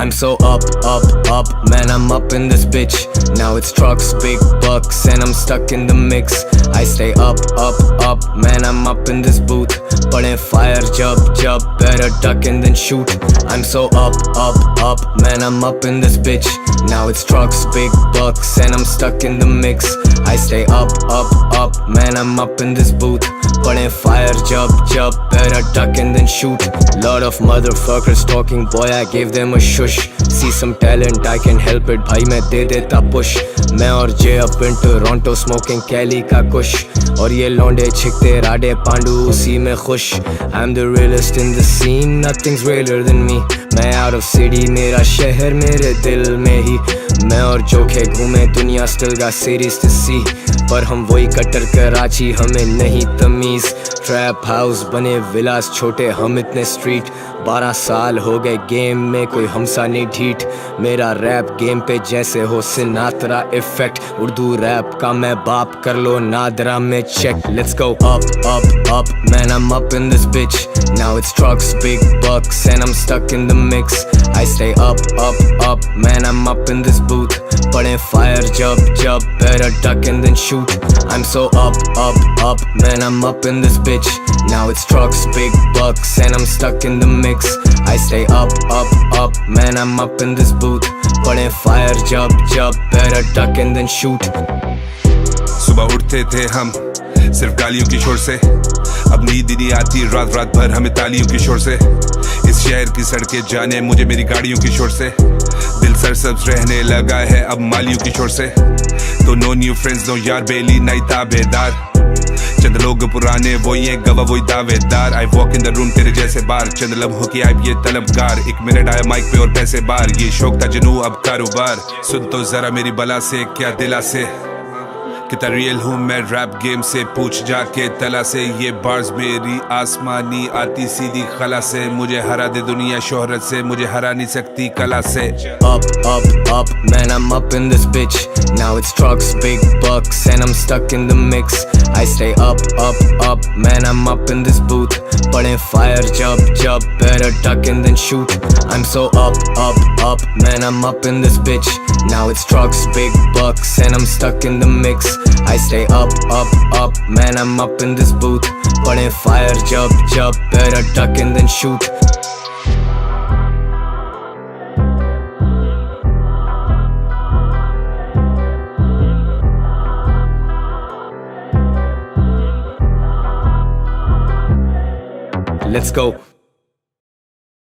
I'm so up, man, I'm up in this bitch. Now it's trucks, big bucks, and I'm stuck in the mix. I stay up, man, I'm up in this booth. Putting fire, jump, better duck and then shoot. I'm so up, man, I'm up in this bitch. Now it's trucks, big bucks, and I'm stuck in the mix. I stay up, man, I'm up in this booth. Putting fire, jump, better duck and then shoot. Lot of motherfuckers talking, boy, I gave them a shush. See some talent, I can help it, भाई मैं दे देता push. मैं और Jay up in Toronto smoking Cali का कुश. और ये लौंडे छिकते राडे पांडू उसी में खुश. I'm the realest in the scene, nothing's realer than me. मैं out of city, मेरा शहर मेरे दिल में ही. मैं और जोखे घूमे दुनिया still got cities to see. पर हम वही कट्टर कराची, हमें नहीं तमीज. ट्रैप हाउस बने विलास छोटे, हम इतने स्ट्रीट. 12 साल हो गए गेम में, कोई हमसा नहीं ढीठ. मेरा रैप गेम पे जैसे हो सिनात्रा इफेक्ट. उर्दू रैप का मैं बाप, कर लो नादरा में check. Let's go up, man, I'm up in this bitch. Now it's trucks, big bucks, and I'm stuck in the mix. I stay up, man, I'm up in this booth. Putting fire, jump, better duck and then shoot. I'm so up, man, I'm up in this bitch. Now it's trucks, big bucks, and I'm stuck in the mix. I stay up, man, I'm up in this booth. Putting fire, jump, better duck and then shoot. सुबह उठते थे हम सिर्फ गालियों की शोर से. अब नींद ही नहीं आती रात भर हमें तालियों की शोर से. इस शहर की सड़कें जाने मुझे मेरी गाड़ियों की शोर से. दिल सरसब्ज रहने लगा है अब मालियों की शोर से. तो नो न्यू फ्रेंड्स, नो यार बेली, नई ताबेदार. चंद लोग पुराने वही हैं, गवाह वही दावेदार. I walk in the room तेरे जैसे बार. चंद लम्हों की आइब ये तलबगार. 1 मिनट आया माइक पे और पैसे बार. ये शौक था जनू अब कारोबार. सुन तो जरा मेरी बला से क्या दिला से, कितना रियल हूँ मैं रैप गेम से. पूछ जाके तला से, ये बार्स मेरी आसमानी आती सीधी खला से. मुझे हरा दे दुनिया शोहरत से, मुझे हरा नहीं सकती कला से. Up, man, I'm up in this bitch. Now it's trucks, big bucks, and I'm stuck in the mix. I stay up, man, I'm up in this booth. Putting fire, jump, better duck and then shoot. I'm so up, man, I'm up in this bitch. Now it's trucks, big bucks, and I'm stuck in the mix. I stay up, man, I'm up in this booth. Putting fire, jump, better duck and then shoot. Let's go.